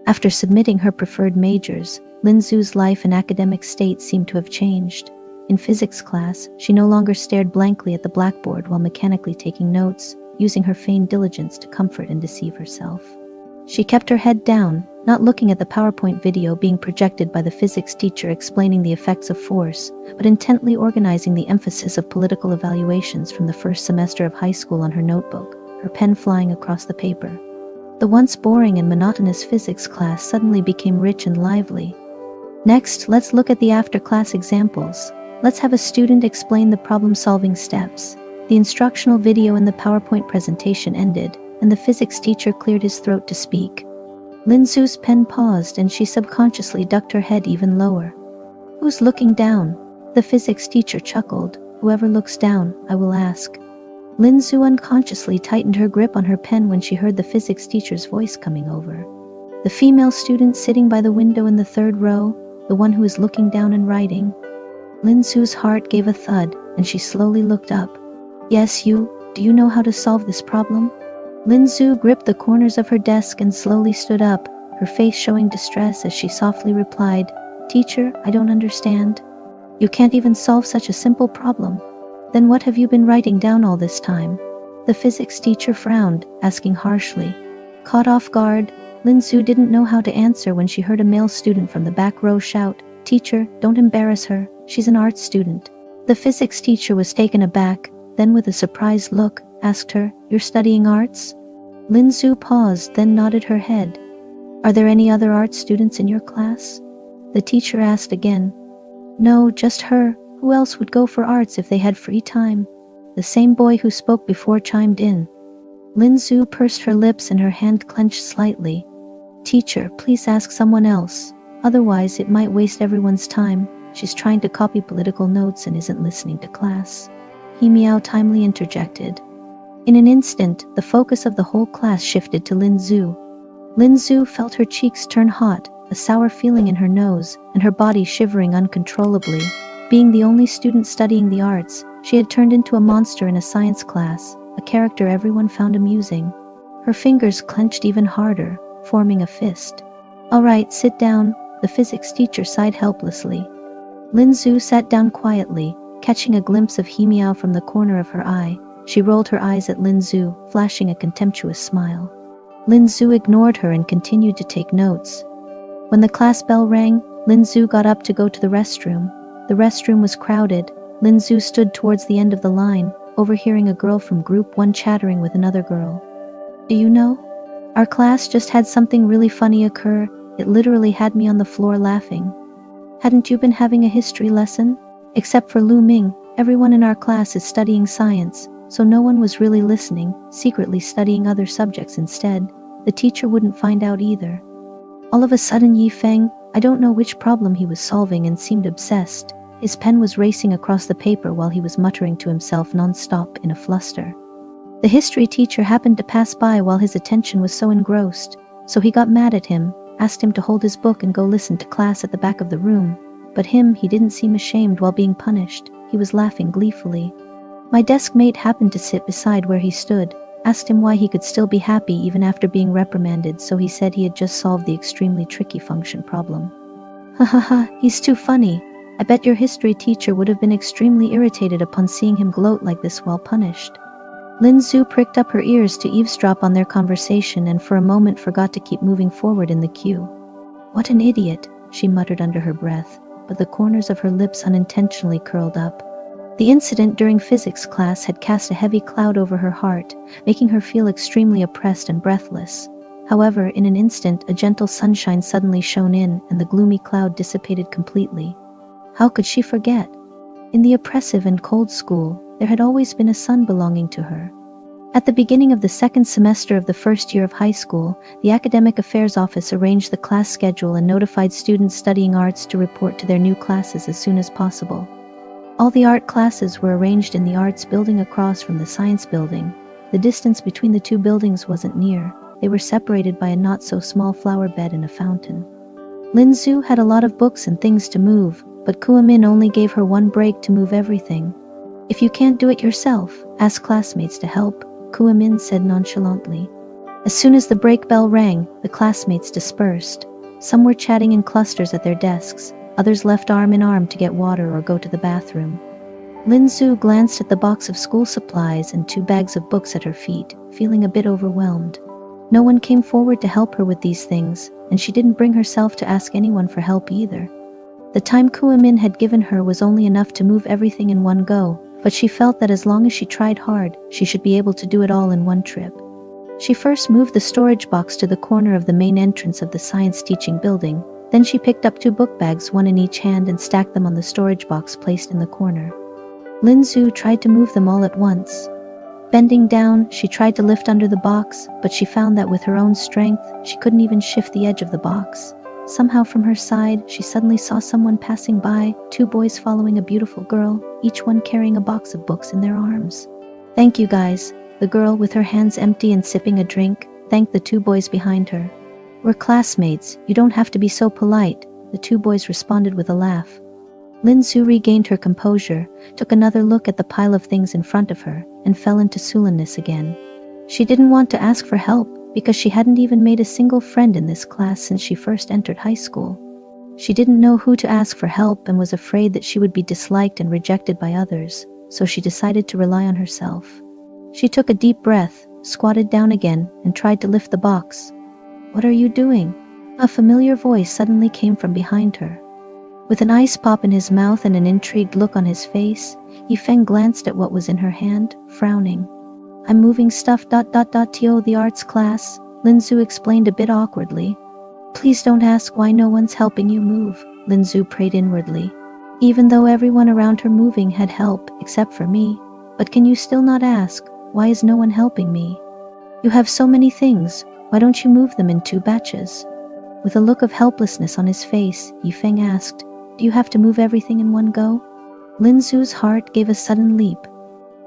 After submitting her preferred majors, Lin Zhu's life and academic state seemed to have changed. In physics class, she no longer stared blankly at the blackboard while mechanically taking notes, using her feigned diligence to comfort and deceive herself. She kept her head down, not looking at the PowerPoint video being projected by the physics teacher explaining the effects of force, but intently organizing the emphasis of political evaluations from the first semester of high school on her notebook, her pen flying across the paper. The once boring and monotonous physics class suddenly became rich and lively. Next, let's look at the after-class examples. Let's have a student explain the problem-solving steps. The instructional video in the PowerPoint presentation ended, and the physics teacher cleared his throat to speak. Lin Zhu's pen paused and she subconsciously ducked her head even lower. "Who's looking down?" The physics teacher chuckled. "Whoever looks down, I will ask." Lin Zhu unconsciously tightened her grip on her pen when she heard the physics teacher's voice coming over. The female student sitting by the window in the third row, the one who is looking down and writing. Lin Zhu's heart gave a thud, and she slowly looked up. "Yes, you. Do you know how to solve this problem?" Lin Zhu gripped the corners of her desk and slowly stood up, her face showing distress as she softly replied, "Teacher, I don't understand. You can't even solve such a simple problem. Then what have you been writing down all this time?" The physics teacher frowned, asking harshly. Caught off guard, Lin Zhu didn't know how to answer when she heard a male student from the back row shout, "Teacher, don't embarrass her. She's an art student." The physics teacher was taken aback, then with a surprised look, asked her, "You're studying arts?" Lin Zhu paused, then nodded her head. "Are there any other art students in your class?" The teacher asked again. "No, just her. Who else would go for arts if they had free time?" The same boy who spoke before chimed in. Lin Zhu pursed her lips and her hand clenched slightly. "Teacher, please ask someone else. Otherwise, it might waste everyone's time. She's trying to copy political notes and isn't listening to class." He Miao timely interjected. In an instant, the focus of the whole class shifted to Lin Zhu. Lin Zhu felt her cheeks turn hot, a sour feeling in her nose, and her body shivering uncontrollably. Being the only student studying the arts, she had turned into a monster in a science class, a character everyone found amusing. Her fingers clenched even harder, forming a fist. "All right, sit down," the physics teacher sighed helplessly. Lin Zhu sat down quietly, catching a glimpse of He Miao from the corner of her eye. She rolled her eyes at Lin Zhu, flashing a contemptuous smile. Lin Zhu ignored her and continued to take notes. When the class bell rang, Lin Zhu got up to go to the restroom. The restroom was crowded. Lin Zhu stood towards the end of the line, overhearing a girl from Group 1 chattering with another girl. "Do you know? Our class just had something really funny occur. It literally had me on the floor laughing." "Hadn't you been having a history lesson?" "Except for Lu Ming, everyone in our class is studying science, so no one was really listening, secretly studying other subjects instead. The teacher wouldn't find out either." All of a sudden Yi Feng, I don't know which problem he was solving, and seemed obsessed. His pen was racing across the paper while he was muttering to himself non-stop in a fluster. The history teacher happened to pass by while his attention was so engrossed, so he got mad at him, asked him to hold his book and go listen to class at the back of the room. But he didn't seem ashamed while being punished. He was laughing gleefully. My desk mate happened to sit beside where he stood, asked him why he could still be happy even after being reprimanded, so he said he had just solved the extremely tricky function problem. "Ha ha ha, he's too funny. I bet your history teacher would have been extremely irritated upon seeing him gloat like this while punished." Lin Zhu pricked up her ears to eavesdrop on their conversation and for a moment forgot to keep moving forward in the queue. "What an idiot," she muttered under her breath, but the corners of her lips unintentionally curled up. The incident during physics class had cast a heavy cloud over her heart, making her feel extremely oppressed and breathless. However, in an instant, a gentle sunshine suddenly shone in, and the gloomy cloud dissipated completely. How could she forget? In the oppressive and cold school, there had always been a sun belonging to her. At the beginning of the second semester of the first year of high school, the Academic Affairs Office arranged the class schedule and notified students studying arts to report to their new classes as soon as possible. All the art classes were arranged in the arts building across from the science building. The distance between the two buildings wasn't near. They were separated by a not-so-small flower bed and a fountain. Lin Zhu had a lot of books and things to move, but Kuo-min only gave her one break to move everything. "If you can't do it yourself, ask classmates to help," Kuo-min said nonchalantly. As soon as the break bell rang, the classmates dispersed. Some were chatting in clusters at their desks, others left arm in arm to get water or go to the bathroom. Linzu glanced at the box of school supplies and 2 bags of books at her feet, feeling a bit overwhelmed. No one came forward to help her with these things, and she didn't bring herself to ask anyone for help either. The time Kuamin had given her was only enough to move everything in one go, but she felt that as long as she tried hard, she should be able to do it all in one trip. She first moved the storage box to the corner of the main entrance of the science teaching building. Then she picked up 2 book bags, one in each hand, and stacked them on the storage box placed in the corner. Linzu tried to move them all at once. Bending down, she tried to lift under the box, but she found that with her own strength, she couldn't even shift the edge of the box. Somehow from her side, she suddenly saw someone passing by, 2 boys following a beautiful girl, each one carrying a box of books in their arms. "Thank you guys," the girl, with her hands empty and sipping a drink, thanked the 2 boys behind her. "We're classmates, you don't have to be so polite," the 2 boys responded with a laugh. Linzu regained her composure, took another look at the pile of things in front of her, and fell into sullenness again. She didn't want to ask for help, because she hadn't even made a single friend in this class since she first entered high school. She didn't know who to ask for help and was afraid that she would be disliked and rejected by others, so she decided to rely on herself. She took a deep breath, squatted down again, and tried to lift the box. "What are you doing?" A familiar voice suddenly came from behind her. With an ice pop in his mouth and an intrigued look on his face, Yifeng glanced at what was in her hand, frowning. "I'm moving stuff. To the arts class," Linzu explained a bit awkwardly. "Please don't ask why no one's helping you move," Linzu prayed inwardly. Even though everyone around her moving had help, except for me. "But can you still not ask, why is no one helping me? You have so many things, why don't you move them in 2 batches?" With a look of helplessness on his face, Yifeng asked, "Do you have to move everything in one go?" Linzu's heart gave a sudden leap.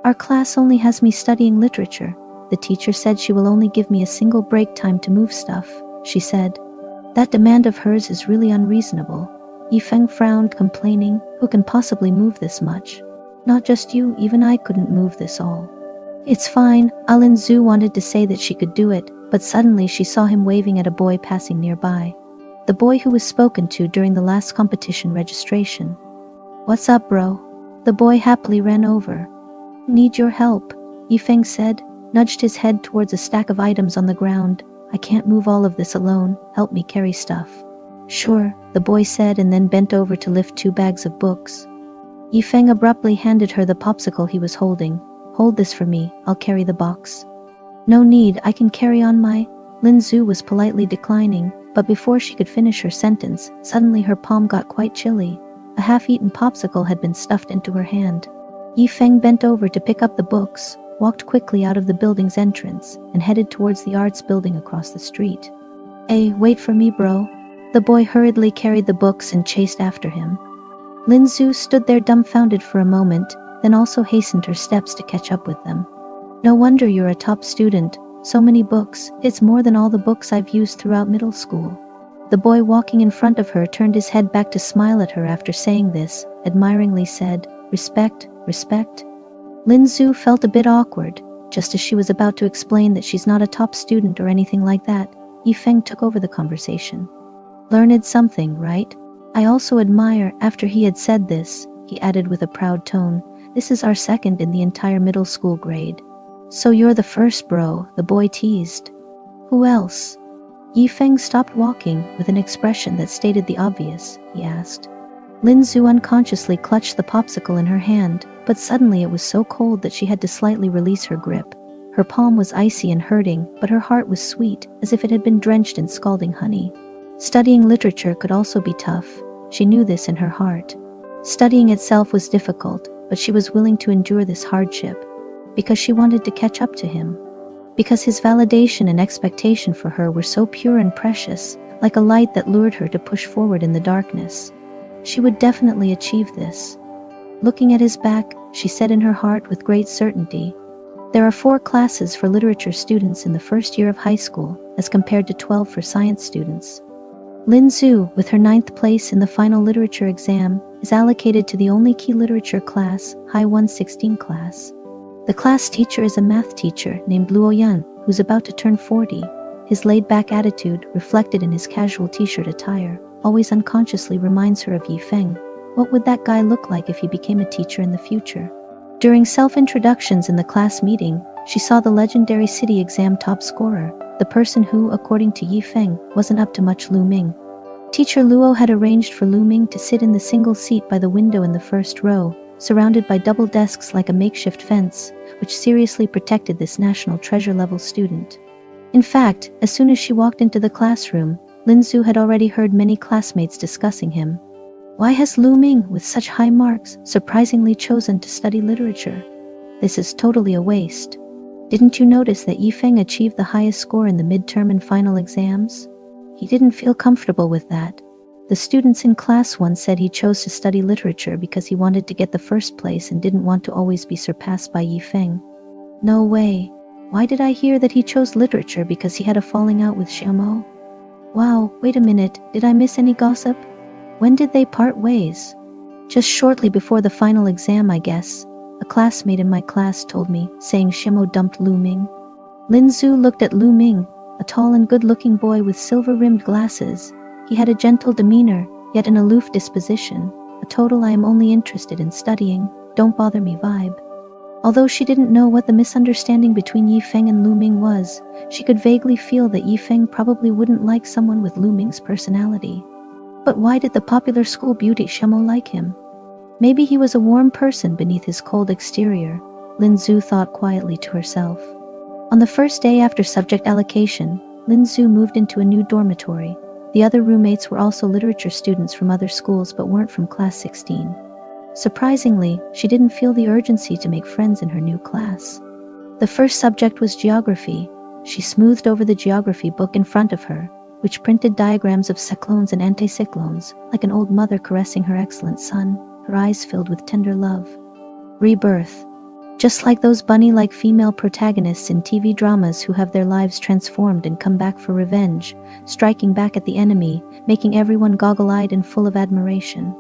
"Our class only has me studying literature. The teacher said she will only give me a single break time to move stuff," she said. "That demand of hers is really unreasonable." Yifeng frowned, complaining, "Who can possibly move this much? Not just you, even I couldn't move this all." "It's fine," Linzu wanted to say that she could do it, but suddenly she saw him waving at a boy passing nearby. The boy who was spoken to during the last competition registration. "What's up, bro?" The boy happily ran over. "Need your help," Yifeng said, nudged his head towards a stack of items on the ground. "I can't move all of this alone, help me carry stuff." "Sure," the boy said, and then bent over to lift 2 bags of books. Yifeng abruptly handed her the popsicle he was holding. "Hold this for me, I'll carry the box." "No need, I can carry on my..." Linzu was politely declining, but before she could finish her sentence, suddenly her palm got quite chilly. A half-eaten popsicle had been stuffed into her hand. Yifeng bent over to pick up the books, walked quickly out of the building's entrance, and headed towards the arts building across the street. "Hey, wait for me, bro." The boy hurriedly carried the books and chased after him. Linzu stood there dumbfounded for a moment, then also hastened her steps to catch up with them. "No wonder you're a top student. So many books, it's more than all the books I've used throughout middle school." The boy walking in front of her turned his head back to smile at her after saying this, admiringly said, "Respect, respect." Linzu felt a bit awkward. Just as she was about to explain that she's not a top student or anything like that, Yifeng took over the conversation. "Learned something, right? I also admire." After he had said this, he added with a proud tone, "This is our second in the entire middle school grade." "So you're the first, bro," the boy teased. "Who else?" Yifeng stopped walking with an expression that stated the obvious. He asked. Linzu unconsciously clutched the popsicle in her hand, but suddenly it was so cold that she had to slightly release her grip. Her palm was icy and hurting, but her heart was sweet, as if it had been drenched in scalding honey. Studying literature could also be tough. She knew this in her heart. Studying itself was difficult, but she was willing to endure this hardship because she wanted to catch up to him. Because his validation and expectation for her were so pure and precious, like a light that lured her to push forward in the darkness. She would definitely achieve this. Looking at his back, she said in her heart with great certainty, "There are 4 classes for literature students in the first year of high school, as compared to 12 for science students." Linzu, with her 9th place in the final literature exam, is allocated to the only key literature class, High 116 class. The class teacher is a math teacher named Luoyan, who's about to turn 40. His laid-back attitude, reflected in his casual t-shirt attire, always unconsciously reminds her of Yifeng. What would that guy look like if he became a teacher in the future? During self-introductions in the class meeting, she saw the legendary city exam top scorer, the person who, according to Yifeng, wasn't up to much. Lu Ming. Teacher Luo had arranged for Lu Ming to sit in the single seat by the window in the first row, surrounded by double desks like a makeshift fence, which seriously protected this national treasure-level student. In fact, as soon as she walked into the classroom, Linzu had already heard many classmates discussing him. Why has Lu Ming, with such high marks, surprisingly chosen to study literature? This is totally a waste. Didn't you notice that Yifeng achieved the highest score in the midterm and final exams? He didn't feel comfortable with that. The students in class once said he chose to study literature because he wanted to get the first place and didn't want to always be surpassed by Yifeng. No way. Why did I hear that he chose literature because he had a falling out with Xiaomo? Wow, wait a minute, did I miss any gossip? When did they part ways? Just shortly before the final exam, I guess. A classmate in my class told me, saying Xiaomo dumped Lu Ming. Linzu looked at Lu Ming, a tall and good-looking boy with silver-rimmed glasses. He had a gentle demeanor, yet an aloof disposition, a total I am only interested in studying, don't bother me vibe. Although she didn't know what the misunderstanding between Yifeng and Lu Ming was, she could vaguely feel that Yifeng probably wouldn't like someone with Lu Ming's personality. But why did the popular school beauty Xiaomo like him? Maybe he was a warm person beneath his cold exterior, Linzu thought quietly to herself. On the first day after subject allocation, Linzu moved into a new dormitory. The other roommates were also literature students from other schools but weren't from class 16. Surprisingly, she didn't feel the urgency to make friends in her new class. The first subject was geography. She smoothed over the geography book in front of her, which printed diagrams of cyclones and anticyclones, like an old mother caressing her excellent son, her eyes filled with tender love. Rebirth. Just like those bunny-like female protagonists in TV dramas who have their lives transformed and come back for revenge, striking back at the enemy, making everyone goggle-eyed and full of admiration.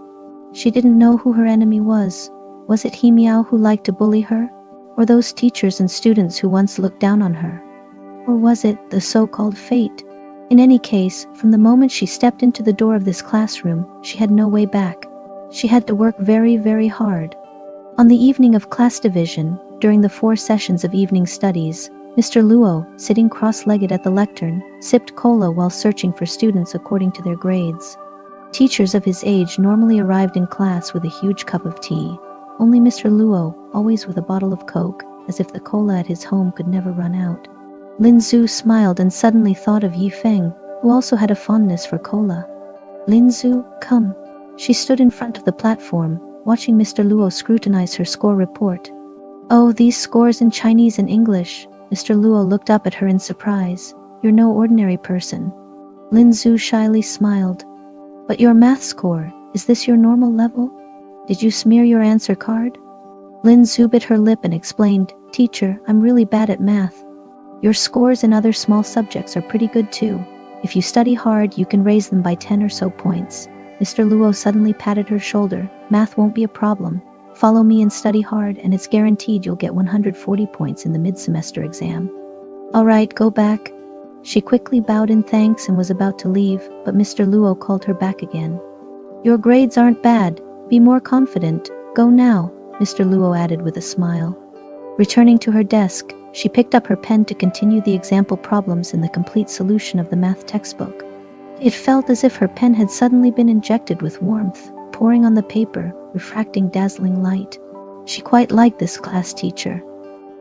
She didn't know who her enemy was. Was it He Miao who liked to bully her? Or those teachers and students who once looked down on her? Or was it the so-called fate? In any case, from the moment she stepped into the door of this classroom, she had no way back. She had to work very, very hard. On the evening of class division, during the 4 sessions of evening studies, Mr. Luo, sitting cross-legged at the lectern, sipped cola while searching for students according to their grades. Teachers of his age normally arrived in class with a huge cup of tea. Only Mr. Luo, always with a bottle of Coke, as if the cola at his home could never run out. Linzu smiled and suddenly thought of Yifeng, who also had a fondness for cola. Linzu, come. She stood in front of the platform, watching Mr. Luo scrutinize her score report. Oh, these scores in Chinese and English. Mr. Luo looked up at her in surprise. You're no ordinary person. Linzu shyly smiled. But your math score, is this your normal level? Did you smear your answer card? Linzu bit her lip and explained, Teacher, I'm really bad at math. Your scores in other small subjects are pretty good too. If you study hard, you can raise them by 10 or so points. Mr. Luo suddenly patted her shoulder. Math won't be a problem. Follow me and study hard, and it's guaranteed you'll get 140 points in the mid-semester exam. All right, go back. She quickly bowed in thanks and was about to leave, but Mr. Luo called her back again. Your grades aren't bad. Be more confident. Go now, Mr. Luo added with a smile. Returning to her desk, she picked up her pen to continue the example problems in the complete solution of the math textbook. It felt as if her pen had suddenly been injected with warmth, pouring on the paper, refracting dazzling light. She quite liked this class teacher.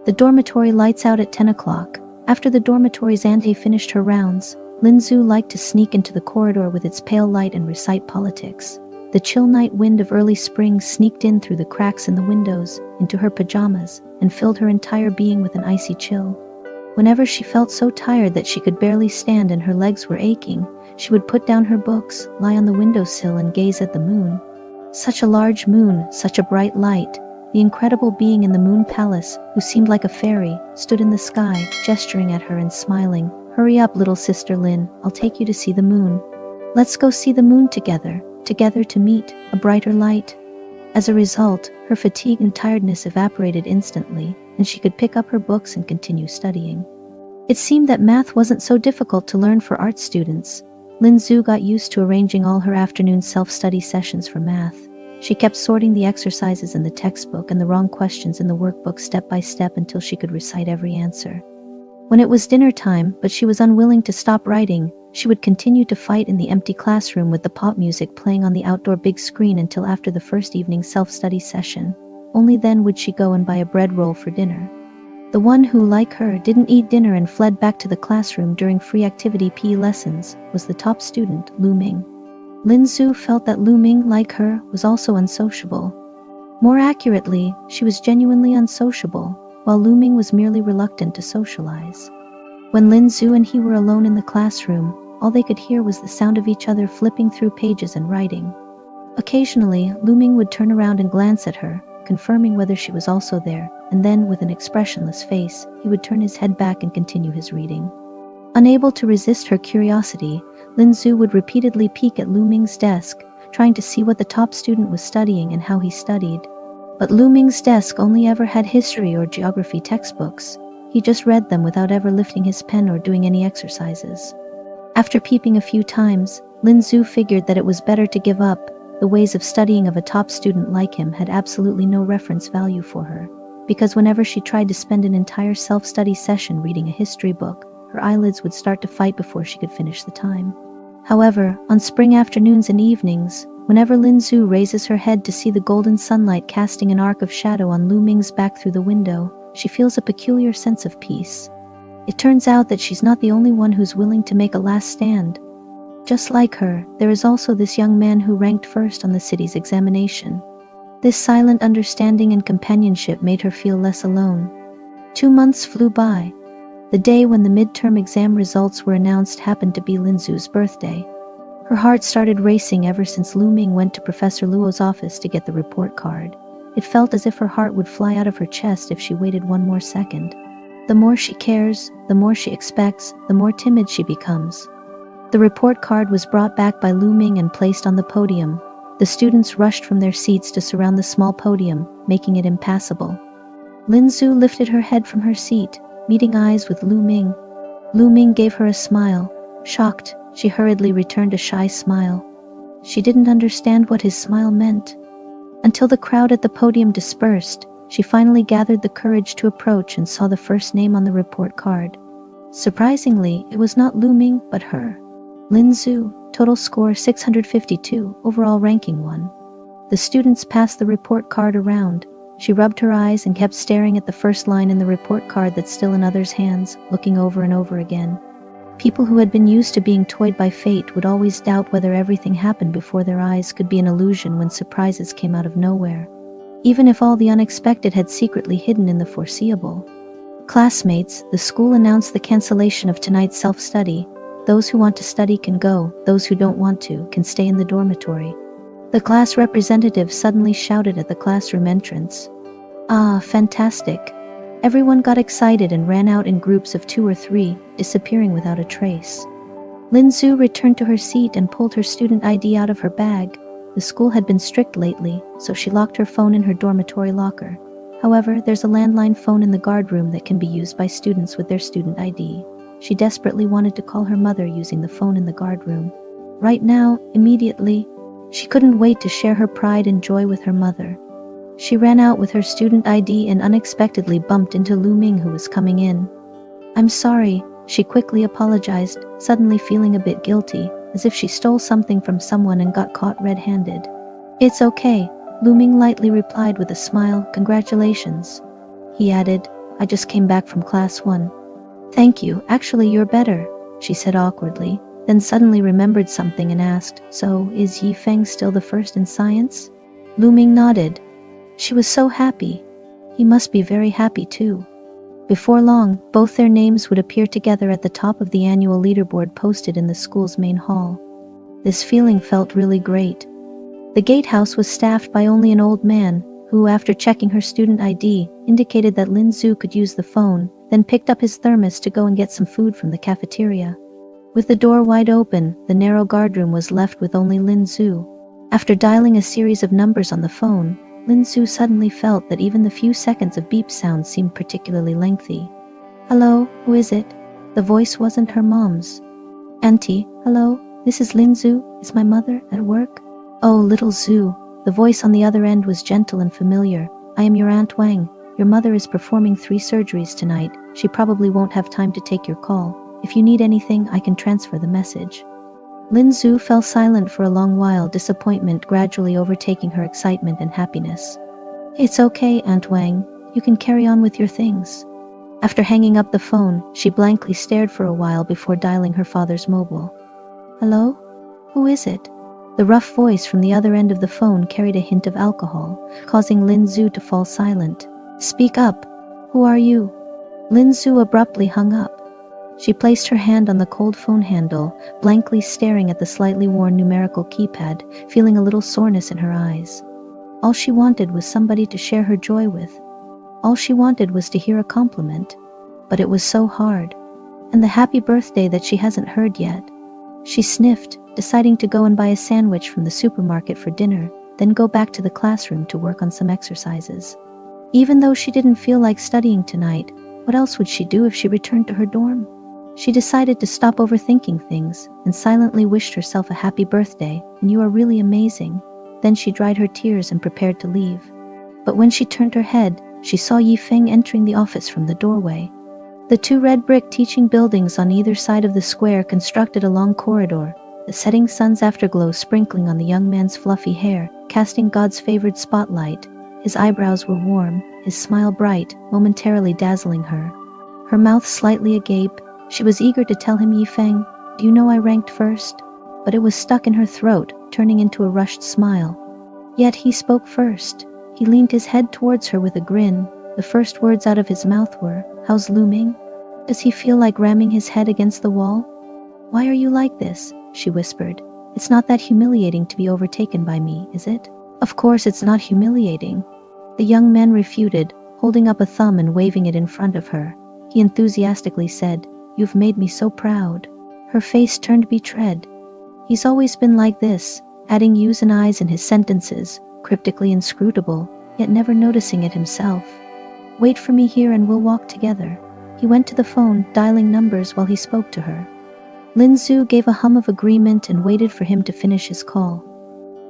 The dormitory lights out at 10 o'clock. After the dormitory's auntie finished her rounds, Linzu liked to sneak into the corridor with its pale light and recite politics. The chill night wind of early spring sneaked in through the cracks in the windows, into her pajamas, and filled her entire being with an icy chill. Whenever she felt so tired that she could barely stand and her legs were aching, she would put down her books, lie on the windowsill and gaze at the moon. Such a large moon, such a bright light. The incredible being in the moon palace, who seemed like a fairy, stood in the sky, gesturing at her and smiling. Hurry up, little sister Lin, I'll take you to see the moon. Let's go see the moon together to meet a brighter light. As a result, her fatigue and tiredness evaporated instantly, and she could pick up her books and continue studying. It seemed that math wasn't so difficult to learn for art students. Lin Zhu got used to arranging all her afternoon self-study sessions for math. She kept sorting the exercises in the textbook and the wrong questions in the workbook step by step until she could recite every answer. When it was dinner time, but she was unwilling to stop writing, she would continue to fight in the empty classroom with the pop music playing on the outdoor big screen until after the first evening self-study session. Only then would she go and buy a bread roll for dinner. The one who, like her, didn't eat dinner and fled back to the classroom during free activity PE lessons was the top student, Lu Ming. Lin Zhu felt that Lu Ming, like her, was also unsociable. More accurately, she was genuinely unsociable, while Lu Ming was merely reluctant to socialize. When Lin Zhu and he were alone in the classroom, all they could hear was the sound of each other flipping through pages and writing. Occasionally, Lu Ming would turn around and glance at her, confirming whether she was also there, and then, with an expressionless face, he would turn his head back and continue his reading. Unable to resist her curiosity, Lin Zhu would repeatedly peek at Lu Ming's desk, trying to see what the top student was studying and how he studied. But Lu Ming's desk only ever had history or geography textbooks. He just read them without ever lifting his pen or doing any exercises. After peeping a few times, Lin Zhu figured that it was better to give up. The ways of studying of a top student like him had absolutely no reference value for her, because whenever she tried to spend an entire self-study session reading a history book, her eyelids would start to fight before she could finish the time. However, on spring afternoons and evenings, whenever Lin Zhu raises her head to see the golden sunlight casting an arc of shadow on Lu Ming's back through the window, she feels a peculiar sense of peace. It turns out that she's not the only one who's willing to make a last stand. Just like her, there is also this young man who ranked first on the city's examination. This silent understanding and companionship made her feel less alone. 2 months flew by. The day when the midterm exam results were announced happened to be Lin Zhu's birthday. Her heart started racing ever since Lu Ming went to Professor Luo's office to get the report card. It felt as if her heart would fly out of her chest if she waited one more second. The more she cares, the more she expects, the more timid she becomes. The report card was brought back by Lu Ming and placed on the podium. The students rushed from their seats to surround the small podium, making it impassable. Lin Zhu lifted her head from her seat, meeting eyes with Lu Ming. Lu Ming gave her a smile. Shocked, she hurriedly returned a shy smile. She didn't understand what his smile meant. Until the crowd at the podium dispersed, she finally gathered the courage to approach and saw the first name on the report card. Surprisingly, it was not Lu Ming, but her. Lin Zhu, total score 652, overall ranking 1. The students passed the report card around. She rubbed her eyes and kept staring at the first line in the report card that's still in others' hands, looking over and over again. People who had been used to being toyed by fate would always doubt whether everything happened before their eyes could be an illusion when surprises came out of nowhere, even if all the unexpected had secretly hidden in the foreseeable. Classmates, the school announced the cancellation of tonight's self-study. Those who want to study can go, those who don't want to can stay in the dormitory. The class representative suddenly shouted at the classroom entrance. Ah, fantastic. Everyone got excited and ran out in groups of 2 or 3, disappearing without a trace. Lin Zhu returned to her seat and pulled her student ID out of her bag. The school had been strict lately, so she locked her phone in her dormitory locker. However, there's a landline phone in the guard room that can be used by students with their student ID. She desperately wanted to call her mother using the phone in the guard room. Right now, immediately. She couldn't wait to share her pride and joy with her mother. She ran out with her student ID and unexpectedly bumped into Lu Ming, who was coming in. I'm sorry, she quickly apologized, suddenly feeling a bit guilty, as if she stole something from someone and got caught red-handed. It's okay, Lu Ming lightly replied with a smile. Congratulations. He added, I just came back from class 1. Thank you, actually you're better, she said awkwardly, then suddenly remembered something and asked, so, is Yi Feng still the first in science? Lu Ming nodded. She was so happy. He must be very happy too. Before long, both their names would appear together at the top of the annual leaderboard posted in the school's main hall. This feeling felt really great. The gatehouse was staffed by only an old man, who, after checking her student ID, indicated that Lin Zhu could use the phone, then picked up his thermos to go and get some food from the cafeteria. With the door wide open, the narrow guardroom was left with only Lin Zhu. After dialing a series of numbers on the phone, Lin Zhu suddenly felt that even the few seconds of beep sound seemed particularly lengthy. Hello, who is it? The voice wasn't her mom's. "Auntie, hello, this is Lin Zhu. Is my mother at work?" "Oh, little Zhu." The voice on the other end was gentle and familiar. "I am your Aunt Wang. Your mother is performing 3 surgeries tonight. She probably won't have time to take your call. If you need anything, I can transfer the message." Lin Zhu fell silent for a long while, disappointment gradually overtaking her excitement and happiness. "It's okay, Aunt Wang. You can carry on with your things." After hanging up the phone, she blankly stared for a while before dialing her father's mobile. "Hello? Who is it?" The rough voice from the other end of the phone carried a hint of alcohol, causing Lin Zhu to fall silent. "Speak up. Who are you?" Lin Zhu abruptly hung up. She placed her hand on the cold phone handle, blankly staring at the slightly worn numerical keypad, feeling a little soreness in her eyes. All she wanted was somebody to share her joy with. All she wanted was to hear a compliment. But it was so hard. And the happy birthday that she hasn't heard yet. She sniffed, deciding to go and buy a sandwich from the supermarket for dinner, then go back to the classroom to work on some exercises. Even though she didn't feel like studying tonight, what else would she do if she returned to her dorm? She decided to stop overthinking things and silently wished herself a happy birthday, and "You are really amazing." Then she dried her tears and prepared to leave. But when she turned her head, she saw Yifeng entering the office from the doorway. The 2 red brick teaching buildings on either side of the square constructed a long corridor, the setting sun's afterglow sprinkling on the young man's fluffy hair, casting God's favored spotlight. His eyebrows were warm, his smile bright, momentarily dazzling her. Her mouth slightly agape, she was eager to tell him, "Yifeng, do you know I ranked first?" But it was stuck in her throat, turning into a rushed smile. Yet he spoke first. He leaned his head towards her with a grin. The first words out of his mouth were, "How's looming?" Does he feel like ramming his head against the wall? "Why are you like this?" she whispered. "It's not that humiliating to be overtaken by me, is it?" "Of course it's not humiliating." The young man refuted, holding up a thumb and waving it in front of her. He enthusiastically said, "You've made me so proud." Her face turned betrayed. He's always been like this, adding yous and I's in his sentences, cryptically inscrutable, yet never noticing it himself. "Wait for me here and we'll walk together." He went to the phone, dialing numbers while he spoke to her. Lin Zhu gave a hum of agreement and waited for him to finish his call.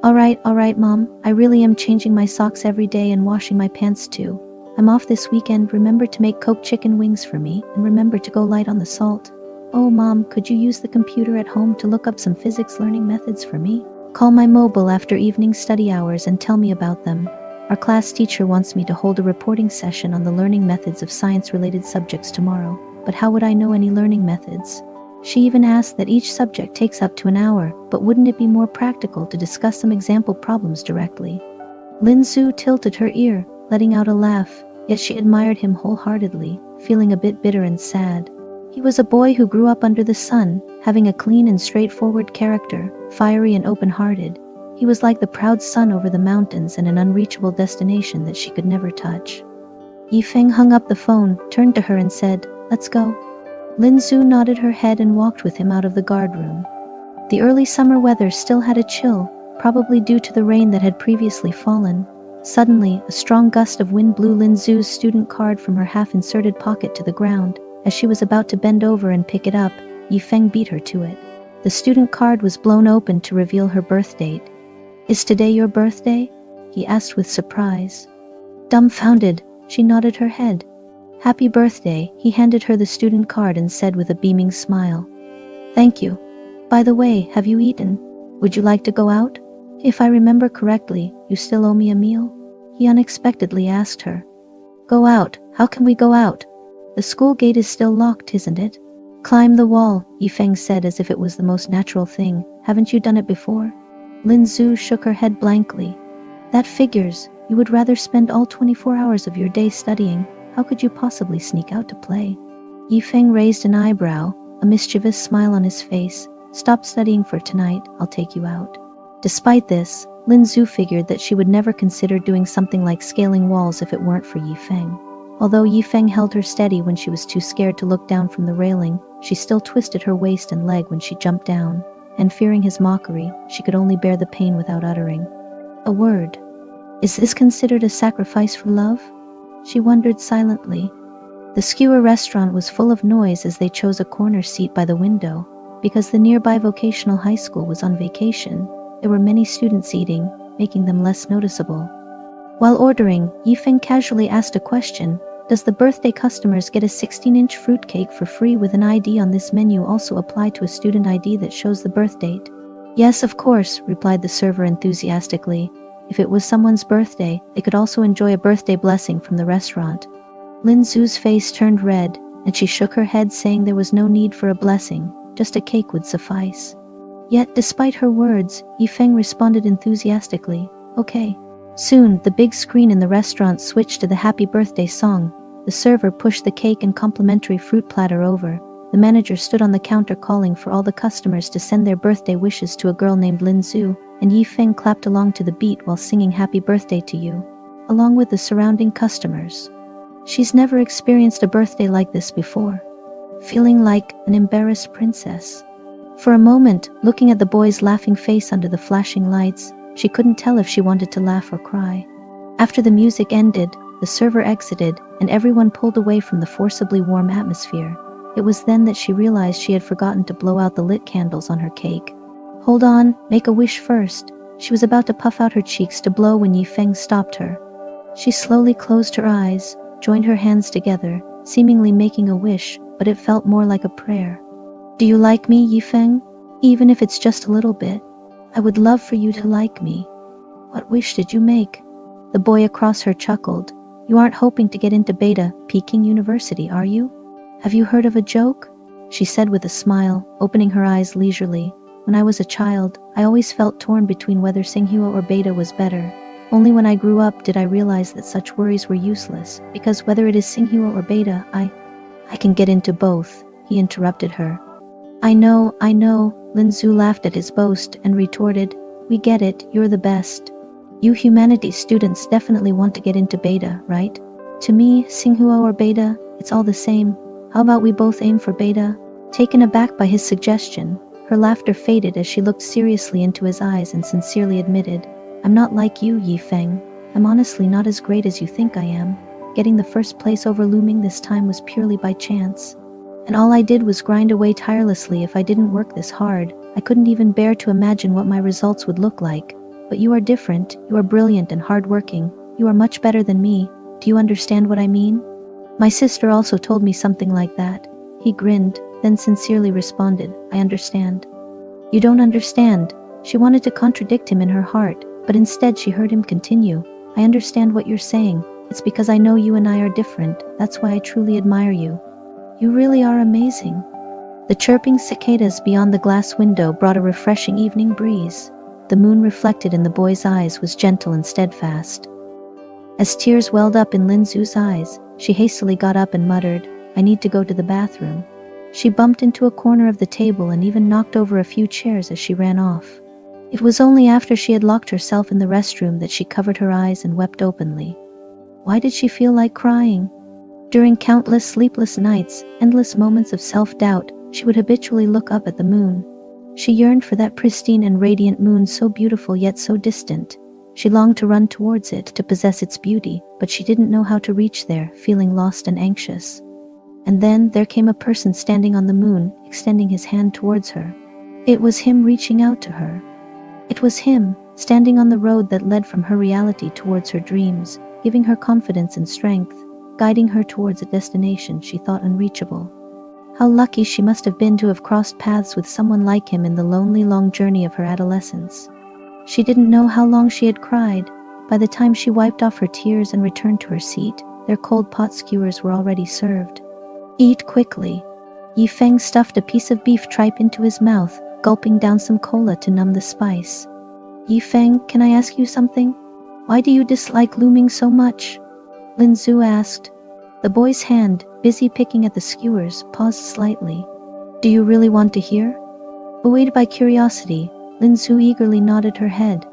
All right, Mom. I really am changing my socks every day and washing my pants too. I'm off this weekend. Remember to make Coke chicken wings for me, and remember to go light on the salt. Oh, Mom, could you use the computer at home to look up some physics learning methods for me? Call my mobile after evening study hours and tell me about them. Our class teacher wants me to hold a reporting session on the learning methods of science-related subjects tomorrow, but how would I know any learning methods? She even asked that each subject takes up to an hour, but wouldn't it be more practical to discuss some example problems directly? Lin Zhu tilted her ear, letting out a laugh, yet she admired him wholeheartedly, feeling a bit bitter and sad. He was a boy who grew up under the sun, having a clean and straightforward character, fiery and open-hearted. He was like the proud sun over the mountains and an unreachable destination that she could never touch. Yifeng hung up the phone, turned to her and said, "Let's go." Lin Zhu nodded her head and walked with him out of the guard room. The early summer weather still had a chill, probably due to the rain that had previously fallen. Suddenly, a strong gust of wind blew Lin Zhu's student card from her half-inserted pocket to the ground. As she was about to bend over and pick it up, Yifeng beat her to it. The student card was blown open to reveal her birth date. "Is today your birthday?" he asked with surprise. Dumbfounded, she nodded her head. "Happy birthday," he handed her the student card and said with a beaming smile. "Thank you. By the way, have you eaten? Would you like to go out? If I remember correctly, you still owe me a meal?" he unexpectedly asked her. "Go out? How can we go out? The school gate is still locked, isn't it?" "Climb the wall," Yifeng said as if it was the most natural thing. "Haven't you done it before?" Lin Zhu shook her head blankly. "That figures. You would rather spend all 24 hours of your day studying. How could you possibly sneak out to play?" Yifeng raised an eyebrow, a mischievous smile on his face. "Stop studying for tonight, I'll take you out." Despite this, Lin Zhu figured that she would never consider doing something like scaling walls if it weren't for Yifeng. Although Yifeng held her steady when she was too scared to look down from the railing, she still twisted her waist and leg when she jumped down, and fearing his mockery, she could only bear the pain without uttering a word. Is this considered a sacrifice for love? She wondered silently. The skewer restaurant was full of noise as they chose a corner seat by the window. Because the nearby vocational high school was on vacation, there were many students eating, making them less noticeable. While ordering, Yifeng casually asked a question. Does the birthday customers get a 16-inch fruitcake for free with an ID on this menu also apply to a student ID that shows the birth date? Yes, of course, replied the server enthusiastically. If it was someone's birthday, they could also enjoy a birthday blessing from the restaurant. Lin Zhu's face turned red, and she shook her head saying there was no need for a blessing, just a cake would suffice. Yet, despite her words, Yifeng responded enthusiastically, okay. Soon, the big screen in the restaurant switched to the happy birthday song. The server pushed the cake and complimentary fruit platter over. The manager stood on the counter calling for all the customers to send their birthday wishes to a girl named Lin Zhu, and Yifeng clapped along to the beat while singing happy birthday to you, along with the surrounding customers. She's never experienced a birthday like this before, feeling like an embarrassed princess. For a moment, looking at the boy's laughing face under the flashing lights, she couldn't tell if she wanted to laugh or cry. After the music ended, the server exited, and everyone pulled away from the forcibly warm atmosphere. It was then that she realized she had forgotten to blow out the lit candles on her cake. Hold on, make a wish first. She was about to puff out her cheeks to blow when Yifeng stopped her. She slowly closed her eyes, joined her hands together, seemingly making a wish, but it felt more like a prayer. Do you like me, Yifeng? Even if it's just a little bit. I would love for you to like me. What wish did you make? The boy across her chuckled. You aren't hoping to get into Beta, Peking University, are you? Have you heard of a joke? She said with a smile, opening her eyes leisurely. When I was a child, I always felt torn between whether Tsinghua or Beta was better. Only when I grew up did I realize that such worries were useless, because whether it is Tsinghua or Beta, I can get into both, he interrupted her. I know, Lin Zhu laughed at his boast and retorted, we get it, you're the best. You humanities students definitely want to get into Beta, right? To me, Tsinghua or Beta, it's all the same. How about we both aim for Beta? Taken aback by his suggestion, her laughter faded as she looked seriously into his eyes and sincerely admitted, I'm not like you, Yifeng. I'm honestly not as great as you think I am. Getting the first place over Looming this time was purely by chance. And all I did was grind away tirelessly. If I didn't work this hard, I couldn't even bear to imagine what my results would look like. But you are different, you are brilliant and hardworking. You are much better than me. Do you understand what I mean? My sister also told me something like that. He grinned, then sincerely responded, I understand. You don't understand. She wanted to contradict him in her heart, but instead she heard him continue. I understand what you're saying. It's because I know you and I are different. That's why I truly admire you. You really are amazing. The chirping cicadas beyond the glass window brought a refreshing evening breeze. The moon reflected in the boy's eyes was gentle and steadfast. As tears welled up in Lin Zhu's eyes, she hastily got up and muttered, I need to go to the bathroom. She bumped into a corner of the table and even knocked over a few chairs as she ran off. It was only after she had locked herself in the restroom that she covered her eyes and wept openly. Why did she feel like crying? During countless sleepless nights, endless moments of self-doubt, she would habitually look up at the moon. She yearned for that pristine and radiant moon, so beautiful yet so distant. She longed to run towards it, to possess its beauty, but she didn't know how to reach there, feeling lost and anxious. And then there came a person standing on the moon, extending his hand towards her. It was him reaching out to her. It was him, standing on the road that led from her reality towards her dreams, giving her confidence and strength, guiding her towards a destination she thought unreachable. How lucky she must have been to have crossed paths with someone like him in the lonely, long journey of her adolescence. She didn't know how long she had cried. By the time she wiped off her tears and returned to her seat, their cold pot skewers were already served. Eat quickly. Yifeng stuffed a piece of beef tripe into his mouth, gulping down some cola to numb the spice. Yifeng, can I ask you something? Why do you dislike Looming so much? Lin Zhu asked. The boy's hand, busy picking at the skewers, paused slightly. Do you really want to hear? Buoyed by curiosity, Lin Zhu eagerly nodded her head.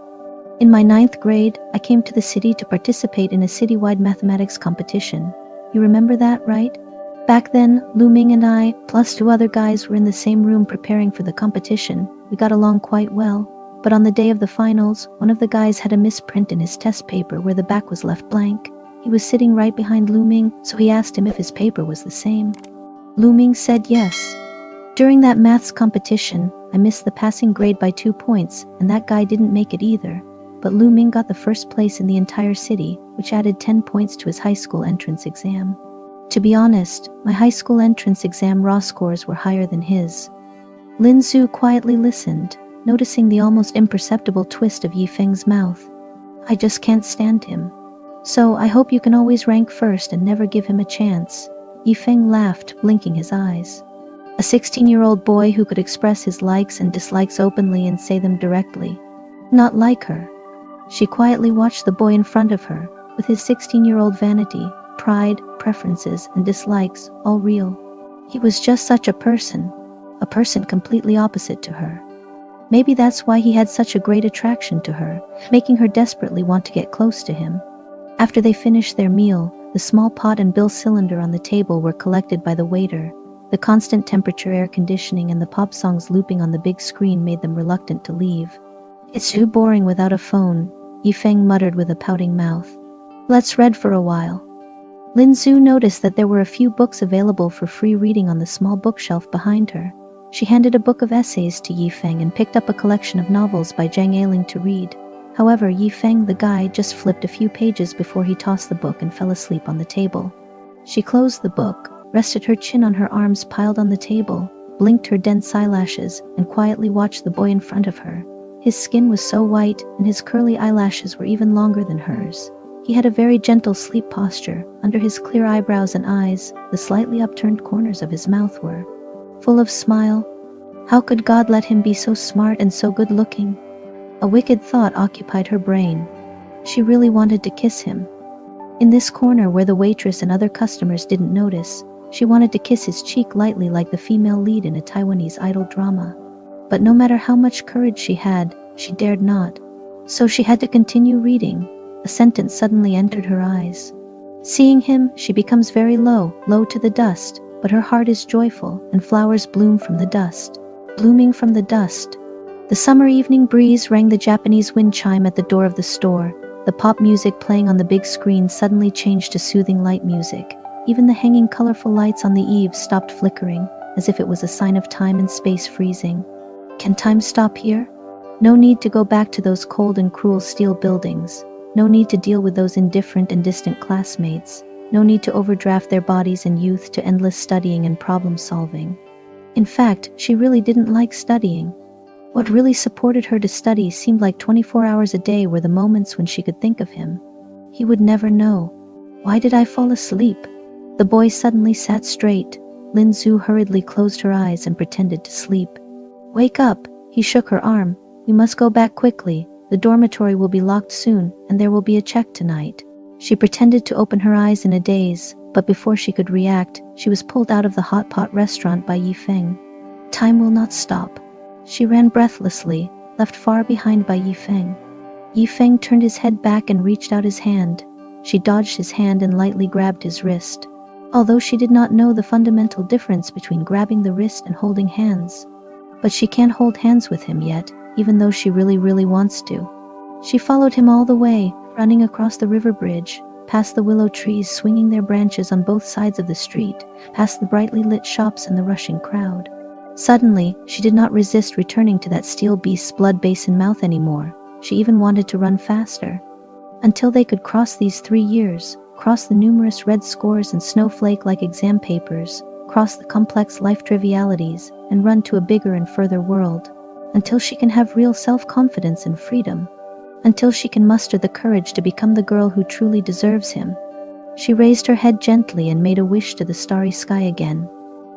In my 9th grade, I came to the city to participate in a citywide mathematics competition. You remember that, right? Back then, Looming and I, plus 2 other guys, were in the same room preparing for the competition. We got along quite well. But on the day of the finals, one of the guys had a misprint in his test paper where the back was left blank. He was sitting right behind Lu Ming, so he asked him if his paper was the same. Lu Ming said yes. During that maths competition, I missed the passing grade by 2 points, and that guy didn't make it either. But Lu Ming got the first place in the entire city, which added 10 points to his high school entrance exam. To be honest, my high school entrance exam raw scores were higher than his. Lin Zhu quietly listened, noticing the almost imperceptible twist of Yi Feng's mouth. I just can't stand him. So I hope you can always rank first and never give him a chance. Yi Feng laughed, blinking his eyes. A 16-year-old boy who could express his likes and dislikes openly and say them directly. Not like her. She quietly watched the boy in front of her, with his 16-year-old vanity, pride, preferences, and dislikes, all real. He was just such a person completely opposite to her. Maybe that's why he had such a great attraction to her, making her desperately want to get close to him. After they finished their meal, the small pot and bill cylinder on the table were collected by the waiter. The constant temperature air conditioning and the pop songs looping on the big screen made them reluctant to leave. It's too boring without a phone, Yi Feng muttered with a pouting mouth. Let's read for a while. Lin Zhu noticed that there were a few books available for free reading on the small bookshelf behind her. She handed a book of essays to Yi Feng and picked up a collection of novels by Zhang Ailing to read. However, Yi Feng, the guy, just flipped a few pages before he tossed the book and fell asleep on the table. She closed the book, rested her chin on her arms piled on the table, blinked her dense eyelashes, and quietly watched the boy in front of her. His skin was so white, and his curly eyelashes were even longer than hers. He had a very gentle sleep posture. Under his clear eyebrows and eyes, the slightly upturned corners of his mouth were full of smile. How could God let him be so smart and so good-looking? A wicked thought occupied her brain. She really wanted to kiss him. In this corner where the waitress and other customers didn't notice, she wanted to kiss his cheek lightly like the female lead in a Taiwanese idol drama. But no matter how much courage she had, she dared not. So she had to continue reading. A sentence suddenly entered her eyes. Seeing him, she becomes very low to the dust, but her heart is joyful, and flowers bloom from the dust. Blooming from the dust. The summer evening breeze rang the Japanese wind chime at the door of the store. The pop music playing on the big screen suddenly changed to soothing light music. Even the hanging colorful lights on the eaves stopped flickering, as if it was a sign of time and space freezing. Can time stop here? No need to go back to those cold and cruel steel buildings. No need to deal with those indifferent and distant classmates. No need to overdraft their bodies and youth to endless studying and problem solving. In fact, she really didn't like studying. What really supported her to study seemed like 24 hours a day were the moments when she could think of him. He would never know. Why did I fall asleep? The boy suddenly sat straight. Lin Zhu hurriedly closed her eyes and pretended to sleep. Wake up, he shook her arm. We must go back quickly. The dormitory will be locked soon, and there will be a check tonight. She pretended to open her eyes in a daze, but before she could react, she was pulled out of the hot pot restaurant by Yi Feng. Time will not stop. She ran breathlessly, left far behind by Yi Feng. Yi Feng turned his head back and reached out his hand. She dodged his hand and lightly grabbed his wrist. Although she did not know the fundamental difference between grabbing the wrist and holding hands. But she can't hold hands with him yet, even though she really wants to. She followed him all the way, running across the river bridge, past the willow trees swinging their branches on both sides of the street, past the brightly lit shops and the rushing crowd. Suddenly, she did not resist returning to that steel beast's blood basin mouth anymore. She even wanted to run faster. Until they could cross these 3 years, cross the numerous red scores and snowflake-like exam papers, cross the complex life trivialities, and run to a bigger and further world. Until she can have real self-confidence and freedom. Until she can muster the courage to become the girl who truly deserves him. She raised her head gently and made a wish to the starry sky again.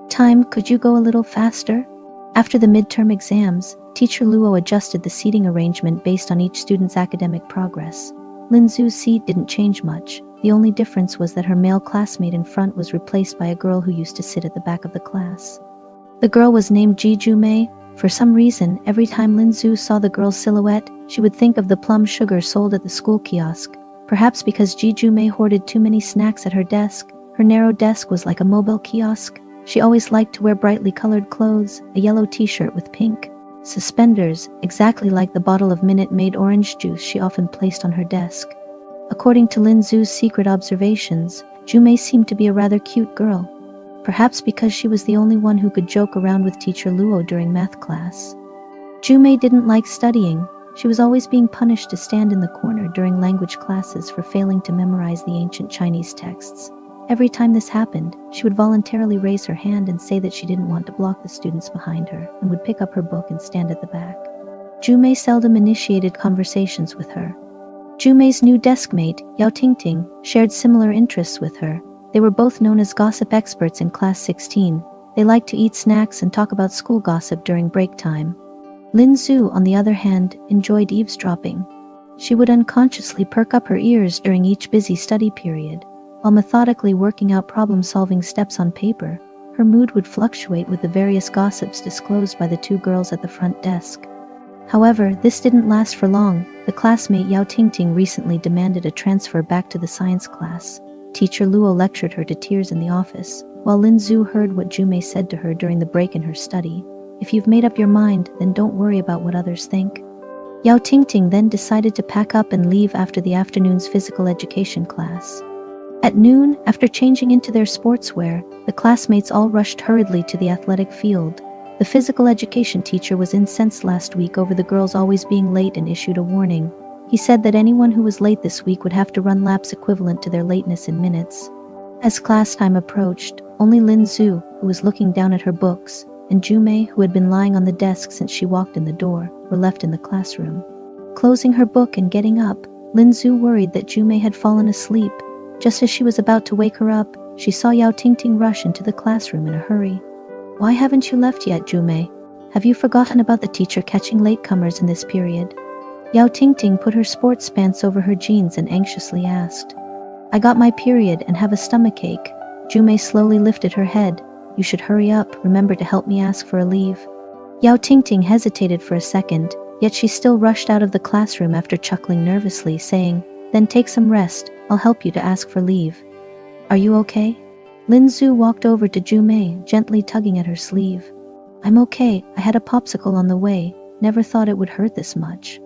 Time, could you go a little faster? After the midterm exams, Teacher Luo adjusted the seating arrangement based on each student's academic progress. Lin Zhu's seat didn't change much. The only difference was that her male classmate in front was replaced by a girl who used to sit at the back of the class. The girl was named Ji Jumei. For some reason, every time Lin Zhu saw the girl's silhouette, she would think of the plum sugar sold at the school kiosk. Perhaps because Ji Jumei hoarded too many snacks at her desk. Her narrow desk was like a mobile kiosk. She always liked to wear brightly colored clothes, a yellow t-shirt with pink suspenders, exactly like the bottle of Minute Maid orange juice she often placed on her desk. According to Lin Zhu's secret observations, Jumei seemed to be a rather cute girl, perhaps because she was the only one who could joke around with teacher Luo during math class. Jumei didn't like studying. She was always being punished to stand in the corner during language classes for failing to memorize the ancient Chinese texts. Every time this happened, she would voluntarily raise her hand and say that she didn't want to block the students behind her and would pick up her book and stand at the back. Jumei seldom initiated conversations with her. Jumei's new deskmate, Yao Tingting, shared similar interests with her. They were both known as gossip experts in class 16. They liked to eat snacks and talk about school gossip during break time. Lin Zhu, on the other hand, enjoyed eavesdropping. She would unconsciously perk up her ears during each busy study period. While methodically working out problem-solving steps on paper, her mood would fluctuate with the various gossips disclosed by the two girls at the front desk. However, this didn't last for long. The classmate Yao Tingting recently demanded a transfer back to the science class. Teacher Luo lectured her to tears in the office, while Lin Zhu heard what Jumei said to her during the break in her study. If you've made up your mind, then don't worry about what others think. Yao Tingting then decided to pack up and leave after the afternoon's physical education class. At noon, after changing into their sportswear, the classmates all rushed hurriedly to the athletic field. The physical education teacher was incensed last week over the girls always being late and issued a warning. He said that anyone who was late this week would have to run laps equivalent to their lateness in minutes. As class time approached, only Lin Zhu, who was looking down at her books, and Jumei, who had been lying on the desk since she walked in the door, were left in the classroom. Closing her book and getting up, Lin Zhu worried that Jumei had fallen asleep. Just as she was about to wake her up, she saw Yao Tingting rush into the classroom in a hurry. "Why haven't you left yet, Jumei? Have you forgotten about the teacher catching latecomers in this period?" Yao Tingting put her sports pants over her jeans and anxiously asked. "I got my period and have a stomachache." Jumei slowly lifted her head. "You should hurry up, remember to help me ask for a leave." Yao Tingting hesitated for a second, yet she still rushed out of the classroom after chuckling nervously, saying, "Then take some rest, I'll help you to ask for leave." "Are you okay?" Lin Zhu walked over to Jumei, gently tugging at her sleeve. "I'm okay, I had a popsicle on the way, never thought it would hurt this much."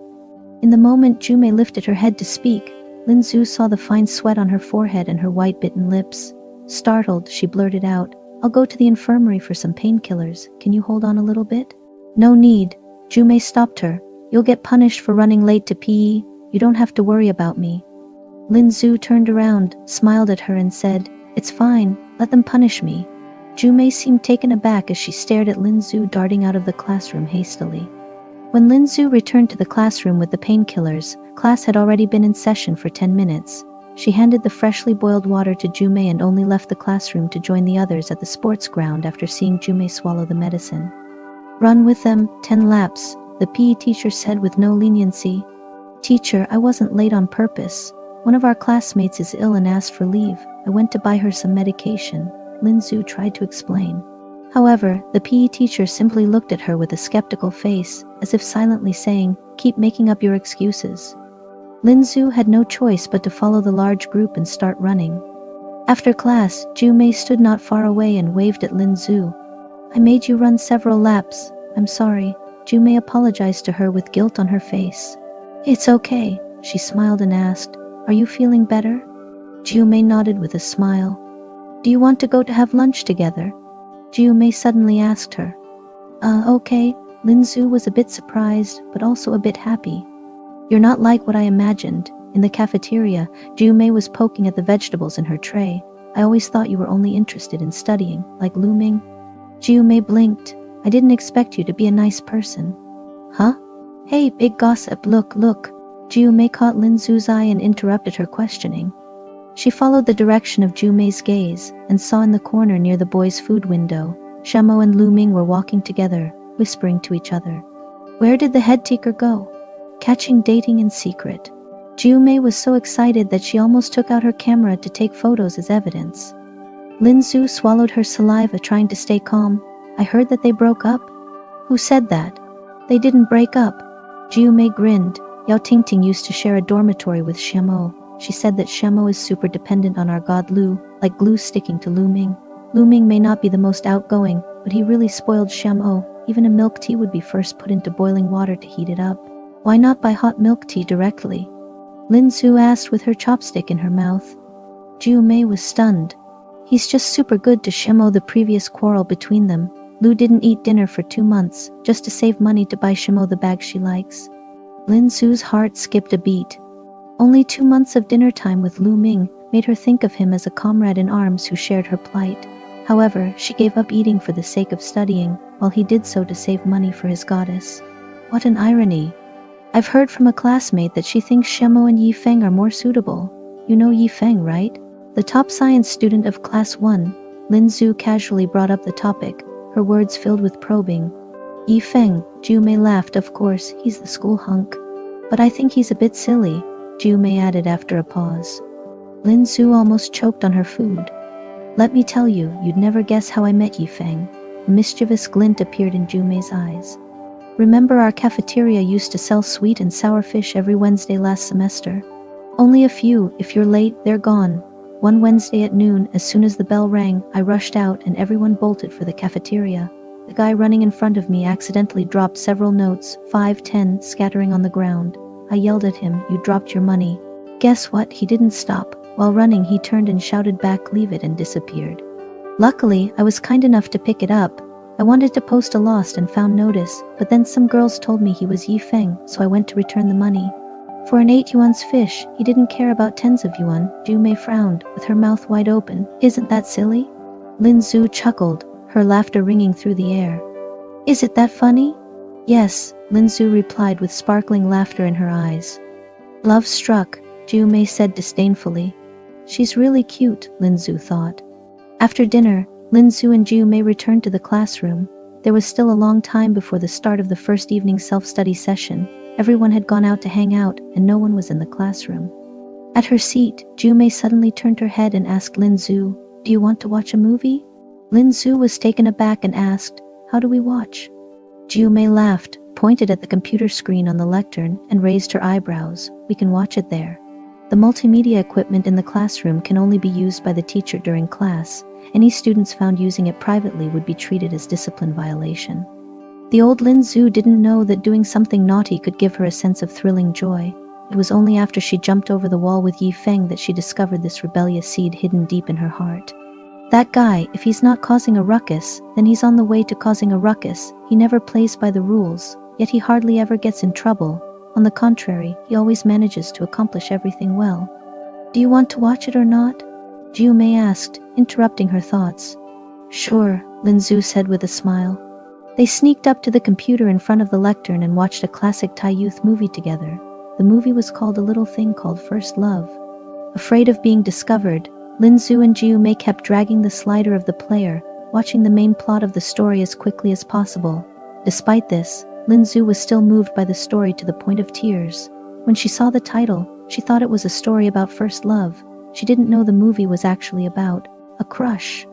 In the moment Jumei lifted her head to speak, Lin Zhu saw the fine sweat on her forehead and her white bitten lips. Startled, she blurted out, "I'll go to the infirmary for some painkillers, can you hold on a little bit?" "No need," Jumei stopped her. "You'll get punished for running late to PE, you don't have to worry about me." Lin Zhu turned around, smiled at her and said, "It's fine, let them punish me." Jumei seemed taken aback as she stared at Lin Zhu darting out of the classroom hastily. When Lin Zhu returned to the classroom with the painkillers, class had already been in session for 10 minutes. She handed the freshly boiled water to Jumei and only left the classroom to join the others at the sports ground after seeing Jumei swallow the medicine. "Run with them, 10 laps, the PE teacher said with no leniency. "Teacher, I wasn't late on purpose. One of our classmates is ill and asked for leave. I went to buy her some medication," Lin Zhu tried to explain. However, the PE teacher simply looked at her with a skeptical face, as if silently saying, "Keep making up your excuses." Lin Zhu had no choice but to follow the large group and start running. After class, Jumei stood not far away and waved at Lin Zhu. "I made you run several laps. I'm sorry." Jumei apologized to her with guilt on her face. "It's okay," she smiled and asked, "Are you feeling better?" Jumei nodded with a smile. "Do you want to go to have lunch together?" Jumei suddenly asked her. Okay." Lin Zhu was a bit surprised, but also a bit happy. "You're not like what I imagined." In the cafeteria, Jumei was poking at the vegetables in her tray. "I always thought you were only interested in studying, like looming." Jumei blinked. "I didn't expect you to be a nice person." "Huh? Hey, big gossip, look, look." Jumei caught Lin Zhu's eye and interrupted her questioning. She followed the direction of Jumei's gaze and saw in the corner near the boys' food window, Shamo and Lu Ming were walking together, whispering to each other. Where did the head teacher go? Catching dating in secret. Jumei was so excited that she almost took out her camera to take photos as evidence. Lin Zhu swallowed her saliva trying to stay calm. "I heard that they broke up." "Who said that?" "They didn't break up." Jumei grinned. "Yao Tingting used to share a dormitory with Shamo. She said that Shamo is super dependent on our god Lu, like glue sticking to Lu Ming. Lu Ming may not be the most outgoing, but he really spoiled Shamo. Even a milk tea would be first put into boiling water to heat it up. Why not buy hot milk tea directly?" Lin Su asked with her chopstick in her mouth. Ju Mei was stunned. He's just super good to shimmo the previous quarrel between them. Lu didn't eat dinner for 2 months, just to save money to buy Shimo the bag she likes. Lin Su's heart skipped a beat. Only 2 months of dinner time with Lu Ming made her think of him as a comrade in arms who shared her plight. However, she gave up eating for the sake of studying, while he did so to save money for his goddess. What an irony. I've heard from a classmate that she thinks Shimo and Yi Feng are more suitable. You know Yi Feng, right? The top science student of class 1. Lin Su casually brought up the topic, her words filled with probing. Yi Feng, Ju Mei laughed. Of course, he's the school hunk. But I think he's a bit silly, Ju Mei added after a pause. Lin Su almost choked on her food. Let me tell you, you'd never guess how I met Yi Feng. A mischievous glint appeared in Ju Mei's eyes. Remember our cafeteria used to sell sweet and sour fish every Wednesday last semester? Only a few, if you're late, they're gone. One Wednesday at noon, as soon as the bell rang, I rushed out and everyone bolted for the cafeteria. The guy running in front of me accidentally dropped several notes, 5, 10, scattering on the ground. I yelled at him, "You dropped your money." Guess what? He didn't stop. While running, he turned and shouted back, "Leave it," and disappeared. Luckily, I was kind enough to pick it up. I wanted to post a lost and found notice, but then some girls told me he was Yi Feng, so I went to return the money. For an 8 yuan's fish, he didn't care about tens of yuan. Ju Mei frowned, with her mouth wide open. Isn't that silly? Lin Su chuckled, her laughter ringing through the air. Is it that funny? Yes, Lin Su replied with sparkling laughter in her eyes. Love struck, Ju Mei said disdainfully. She's really cute, Lin Su thought. After dinner, Lin Su and Ju Mei returned to the classroom. There was still a long time before the start of the first evening self-study session. Everyone had gone out to hang out, and no one was in the classroom. At her seat, Ju Mei suddenly turned her head and asked Lin Su, "Do you want to watch a movie?" Lin Su was taken aback and asked, "How do we watch?" Ju Mei laughed, pointed at the computer screen on the lectern, and raised her eyebrows. "We can watch it there." The multimedia equipment in the classroom can only be used by the teacher during class. Any students found using it privately would be treated as discipline violation. The old Lin Su didn't know that doing something naughty could give her a sense of thrilling joy. It was only after she jumped over the wall with Yi Feng that she discovered this rebellious seed hidden deep in her heart. That guy, if he's not causing a ruckus, then he's on the way to causing a ruckus. He never plays by the rules, yet he hardly ever gets in trouble. On the contrary, he always manages to accomplish everything well. Do you want to watch it or not? Ju Mei asked, interrupting her thoughts. Sure, Lin Su said with a smile. They sneaked up to the computer in front of the lectern and watched a classic Thai youth movie together. The movie was called A Little Thing Called First Love. Afraid of being discovered, Lin Su and Ju Mei kept dragging the slider of the player, watching the main plot of the story as quickly as possible. Despite this, Lin Su was still moved by the story to the point of tears. When she saw the title, she thought it was a story about first love. She didn't know the movie was actually about a crush.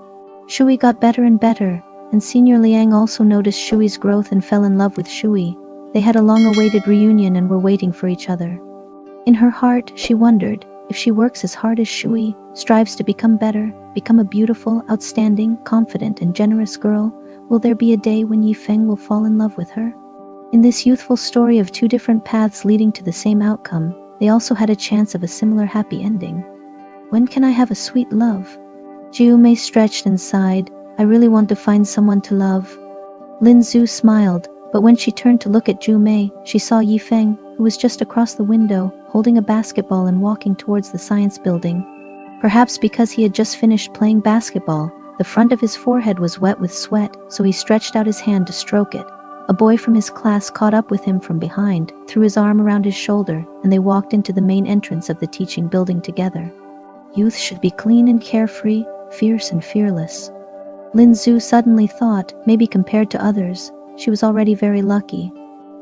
Shui got better and better, and Senior Liang also noticed Shui's growth and fell in love with Shui. They had a long-awaited reunion and were waiting for each other. In her heart, she wondered, if she works as hard as Shui, strives to become better, become a beautiful, outstanding, confident, and generous girl, will there be a day when Yi Feng will fall in love with her? In this youthful story of two different paths leading to the same outcome, they also had a chance of a similar happy ending. When can I have a sweet love? Ju Mei stretched and sighed. I really want to find someone to love. Lin Su smiled, but when she turned to look at Ju Mei, she saw Yi Feng, who was just across the window, holding a basketball and walking towards the science building. Perhaps because he had just finished playing basketball, the front of his forehead was wet with sweat, so he stretched out his hand to stroke it. A boy from his class caught up with him from behind, threw his arm around his shoulder, and they walked into the main entrance of the teaching building together. Youth should be clean and carefree, fierce and fearless. Lin Su suddenly thought, maybe compared to others, she was already very lucky.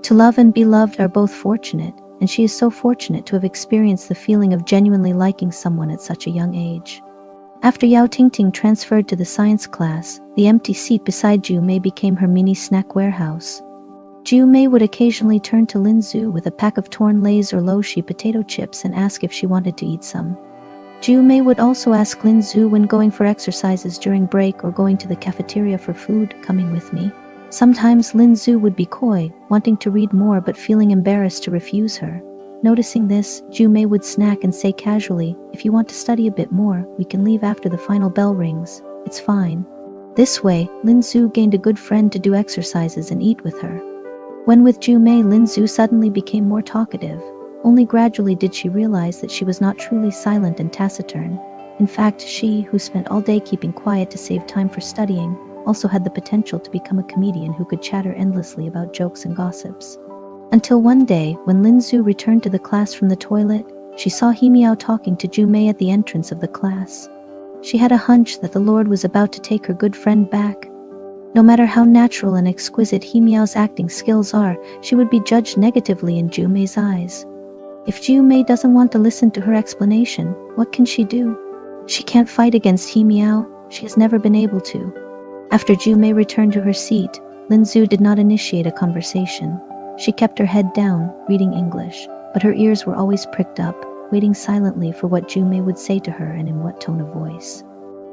To love and be loved are both fortunate, and she is so fortunate to have experienced the feeling of genuinely liking someone at such a young age. After Yao Tingting transferred to the science class, the empty seat beside Ju Mei became her mini snack warehouse. Ju Mei would occasionally turn to Lin Su with a pack of torn Lay's or Loshi potato chips and ask if she wanted to eat some. Ju Mei would also ask Lin Su when going for exercises during break or going to the cafeteria for food, coming with me. Sometimes Lin Su would be coy, wanting to read more but feeling embarrassed to refuse her. Noticing this, Ju-mei would snack and say casually, "If you want to study a bit more, we can leave after the final bell rings. It's fine." This way, Lin-Zu gained a good friend to do exercises and eat with her. When with Ju-mei, Lin-Zu suddenly became more talkative. Only gradually did she realize that she was not truly silent and taciturn. In fact, she, who spent all day keeping quiet to save time for studying, also had the potential to become a comedian who could chatter endlessly about jokes and gossips. Until one day, when Lin-Zu returned to the class from the toilet, she saw He-Miao talking to Ju-mei at the entrance of the class. She had a hunch that the Lord was about to take her good friend back. No matter how natural and exquisite He-Miao's acting skills are, she would be judged negatively in Ju-mei's eyes. If Ju-mei doesn't want to listen to her explanation, what can she do? She can't fight against He-Miao. She has never been able to. After Ju-mei returned to her seat, Lin-Zu did not initiate a conversation. She kept her head down, reading English, but her ears were always pricked up, waiting silently for what Ju-mei would say to her and in what tone of voice.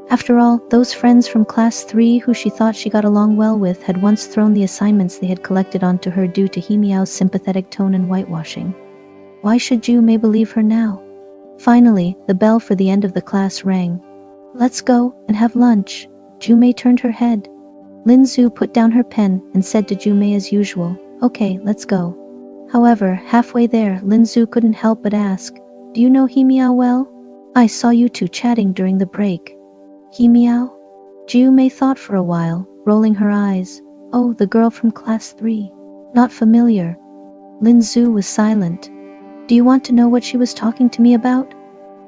After all, those friends from class 3 who she thought she got along well with had once thrown the assignments they had collected onto her due to He-Miao's sympathetic tone and whitewashing. Why should Ju-mei believe her now? Finally, the bell for the end of the class rang. "Let's go and have lunch." Ju-mei turned her head. Lin-Zu put down her pen and said to Ju-mei as usual, "Okay, let's go." However, halfway there, Lin-Zu couldn't help but ask, "Do you know He-Miao well? I saw you two chatting during the break." "He-Miao?" Ju-mei thought for a while, rolling her eyes. "Oh, the girl from class 3. Not familiar." Lin-Zu was silent. "Do you want to know what she was talking to me about?"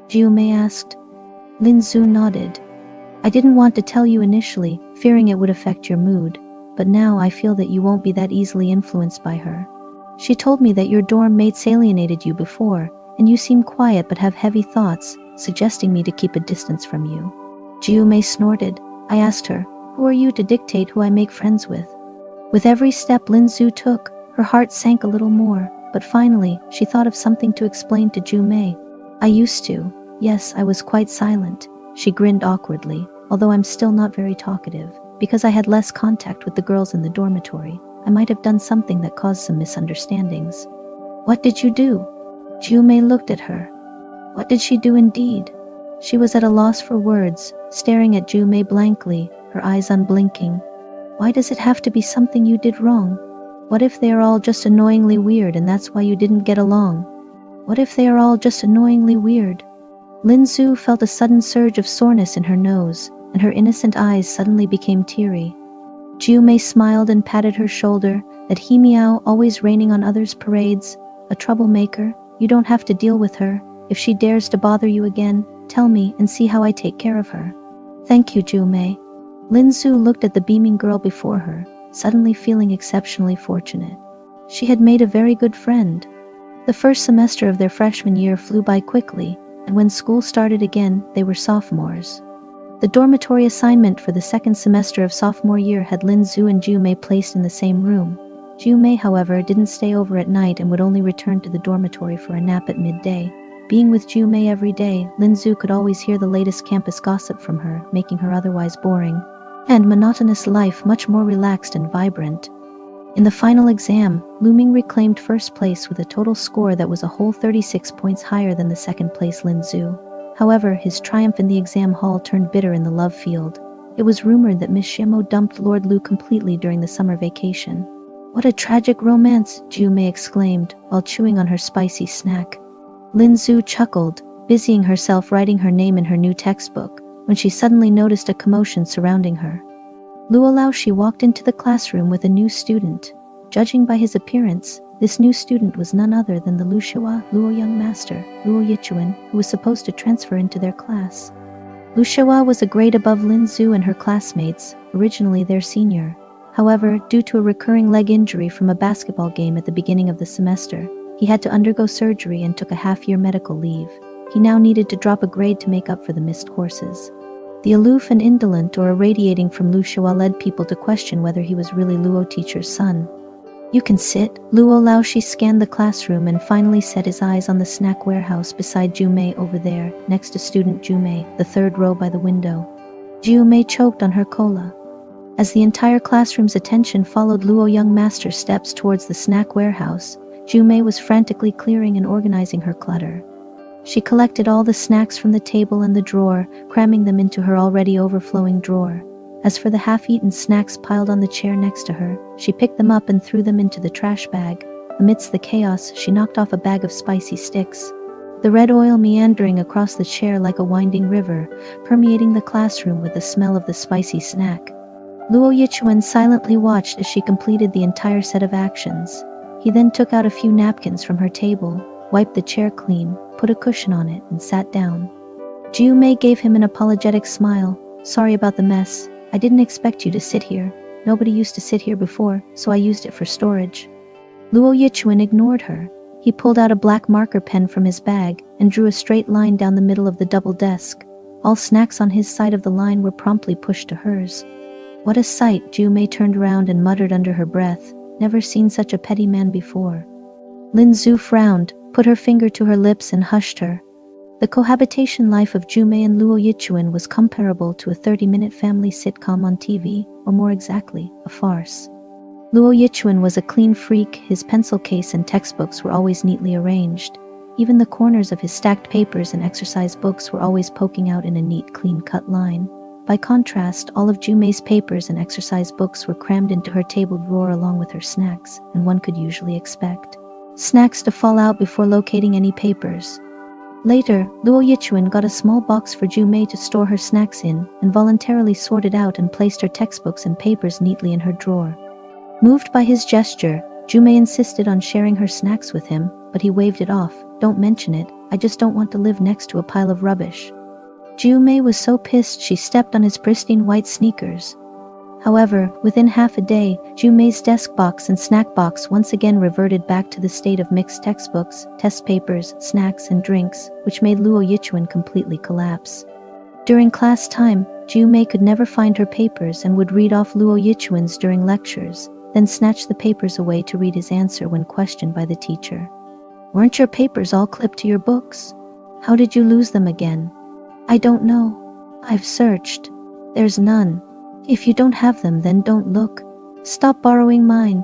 Ju-mei asked. Lin-Zu nodded. "I didn't want to tell you initially, fearing it would affect your mood, but now I feel that you won't be that easily influenced by her. She told me that your dorm mates alienated you before, and you seem quiet but have heavy thoughts, suggesting me to keep a distance from you." Ju-mei snorted. I asked her, "Who are you to dictate who I make friends with?" With every step Lin-Zu took, her heart sank a little more, but finally, she thought of something to explain to Ju-mei. "I used to. Yes, I was quite silent." She grinned awkwardly, "although I'm still not very talkative. Because I had less contact with the girls in the dormitory, I might have done something that caused some misunderstandings." "What did you do?" Ju-mei looked at her. What did she do indeed? She was at a loss for words, staring at Ju-mei blankly, her eyes unblinking. "Why does it have to be something you did wrong? What if they are all just annoyingly weird and that's why you didn't get along? What if they are all just annoyingly weird?" Lin-Zu felt a sudden surge of soreness in her nose, and her innocent eyes suddenly became teary. Ju-mei smiled and patted her shoulder. "That He-Miao, always raining on others' parades, a troublemaker. You don't have to deal with her. If she dares to bother you again, tell me and see how I take care of her." "Thank you, Ju-mei." Lin-Zu looked at the beaming girl before her, suddenly feeling exceptionally fortunate. She had made a very good friend. The first semester of their freshman year flew by quickly, and when school started again, they were sophomores. The dormitory assignment for the second semester of sophomore year had Lin-Zu and Ju-mei placed in the same room. Ju-mei, however, didn't stay over at night and would only return to the dormitory for a nap at midday. Being with Ju-mei every day, Lin-Zu could always hear the latest campus gossip from her, making her otherwise boring and monotonous life much more relaxed and vibrant. In the final exam, Luming reclaimed first place with a total score that was a whole 36 points higher than the second place Lin-Zu. However, his triumph in the exam hall turned bitter in the love field. It was rumored that Miss Xiemo dumped Lord Lu completely during the summer vacation. "What a tragic romance," Ju-mei exclaimed, while chewing on her spicy snack. Lin-Zu chuckled, busying herself writing her name in her new textbook, when she suddenly noticed a commotion surrounding her. Luo Laoshi walked into the classroom with a new student. Judging by his appearance, this new student was none other than the Luo young master, Luo Yichuan, who was supposed to transfer into their class. Luo was a grade above Lin-Zu and her classmates, originally their senior. However, due to a recurring leg injury from a basketball game at the beginning of the semester, he had to undergo surgery and took a half-year medical leave. He now needed to drop a grade to make up for the missed courses. The aloof and indolent or irradiating from Luo led people to question whether he was really Luo teacher's son. "You can sit." Luo Laoshi scanned the classroom and finally set his eyes on the snack warehouse beside Ju-mei over there, next to student Ju-mei, the third row by the window. Ju-mei choked on her cola. As the entire classroom's attention followed Luo young master's steps towards the snack warehouse, Mei was frantically clearing and organizing her clutter. She collected all the snacks from the table and the drawer, cramming them into her already overflowing drawer. As for the half-eaten snacks piled on the chair next to her, she picked them up and threw them into the trash bag. Amidst the chaos, she knocked off a bag of spicy sticks. The red oil meandering across the chair like a winding river, permeating the classroom with the smell of the spicy snack. Luo Yichuan silently watched as she completed the entire set of actions. He then took out a few napkins from her table, wiped the chair clean, put a cushion on it, and sat down. Mei gave him an apologetic smile. "Sorry about the mess. I didn't expect you to sit here. Nobody used to sit here before, so I used it for storage." Luo Yichuan ignored her. He pulled out a black marker pen from his bag and drew a straight line down the middle of the double desk. All snacks on his side of the line were promptly pushed to hers. What a sight! Mei turned around and muttered under her breath, "Never seen such a petty man before." Lin Zhu frowned, put her finger to her lips and hushed her. The cohabitation life of Mei and Luo Yichuan was comparable to a 30-minute family sitcom on TV, or more exactly, a farce. Luo Yichuan was a clean freak. His pencil case and textbooks were always neatly arranged. Even the corners of his stacked papers and exercise books were always poking out in a neat, clean-cut line. By contrast, all of Mei's papers and exercise books were crammed into her table drawer along with her snacks, and one could usually expect snacks to fall out before locating any papers. Later, Luo Yichuan got a small box for Mei to store her snacks in, and voluntarily sorted out and placed her textbooks and papers neatly in her drawer. Moved by his gesture, Mei insisted on sharing her snacks with him, but he waved it off. "Don't mention it, I just don't want to live next to a pile of rubbish." Mei was so pissed she stepped on his pristine white sneakers. However, within half a day, Mei's desk box and snack box once again reverted back to the state of mixed textbooks, test papers, snacks, and drinks, which made Luo Yichuan completely collapse. During class time, Mei could never find her papers and would read off Luo Yichuan's during lectures, then snatch the papers away to read his answer when questioned by the teacher. "Weren't your papers all clipped to your books? How did you lose them again?" "I don't know. I've searched. There's none. If you don't have them, then don't look. Stop borrowing mine."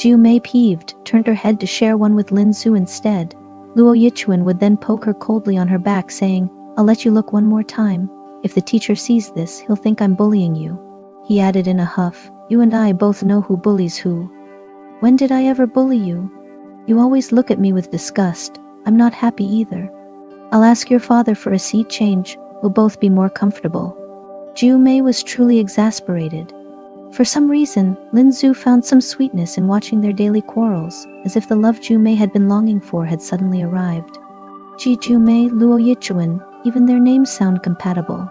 Mei, peeved, turned her head to share one with Lin Zhu instead. Luo Yichuan would then poke her coldly on her back, saying, "I'll let you look one more time. If the teacher sees this, he'll think I'm bullying you." He added in a huff, "You and I both know who bullies who." "When did I ever bully you? You always look at me with disgust. I'm not happy either. I'll ask your father for a seat change. We'll both be more comfortable." Mei was truly exasperated. For some reason, Lin Zhu found some sweetness in watching their daily quarrels, as if the love Mei had been longing for had suddenly arrived. Mei, Luo Yichuan, even their names sound compatible.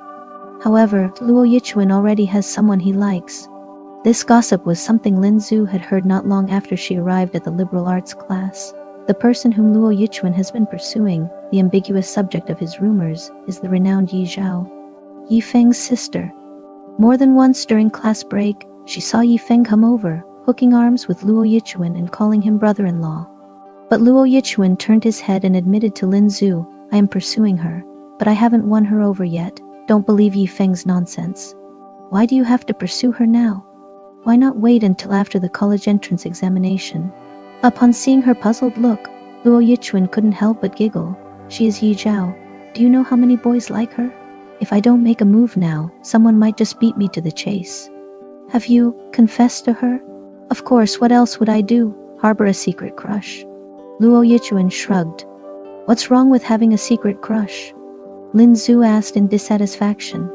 However, Luo Yichuan already has someone he likes. This gossip was something Lin Zhu had heard not long after she arrived at the liberal arts class. The person whom Luo Yichuan has been pursuing, the ambiguous subject of his rumors, is the renowned Yi Zhao, Yi Feng's sister. More than once during class break, she saw Yi Feng come over, hooking arms with Luo Yichuan and calling him brother-in-law. But Luo Yichuan turned his head and admitted to Lin Zhu, "I am pursuing her, but I haven't won her over yet. Don't believe Yi Feng's nonsense." "Why do you have to pursue her now? Why not wait until after the college entrance examination?" Upon seeing her puzzled look, Luo Yichuan couldn't help but giggle. "She is Yi Zhao. Do you know how many boys like her? If I don't make a move now, someone might just beat me to the chase." "Have you confessed to her?" "Of course, what else would I do? Harbor a secret crush?" Luo Yichuan shrugged. "What's wrong with having a secret crush?" Lin Zhu asked in dissatisfaction.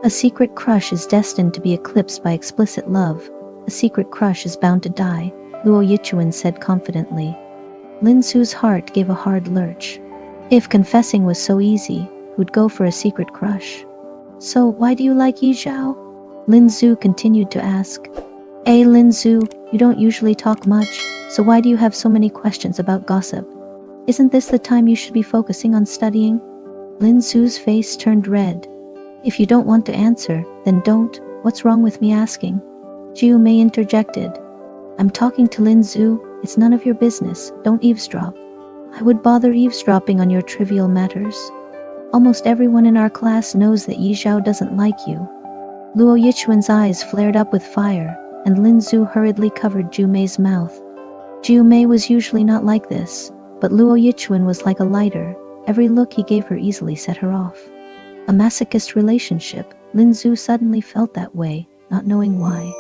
"A secret crush is destined to be eclipsed by explicit love. A secret crush is bound to die," Luo Yichuan said confidently. Lin Zhu's heart gave a hard lurch. If confessing was so easy, who'd go for a secret crush? "So, why do you like Yi Zhao?" Lin Zhu continued to ask. Lin Zhu, you don't usually talk much, so why do you have so many questions about gossip? Isn't this the time you should be focusing on studying?" Lin Zhu's face turned red. "If you don't want to answer, then don't. What's wrong with me asking?" Mei interjected. "I'm talking to Lin Zhu. It's none of your business. Don't eavesdrop." "I would bother eavesdropping on your trivial matters. Almost everyone in our class knows that Yi Zhao doesn't like you." Luo Yichuan's eyes flared up with fire, and Lin Zhu hurriedly covered Mei's mouth. Jiu Mei was usually not like this, but Luo Yichuan was like a lighter. Every look he gave her easily set her off. A masochist relationship. Lin Zhu suddenly felt that way, not knowing why.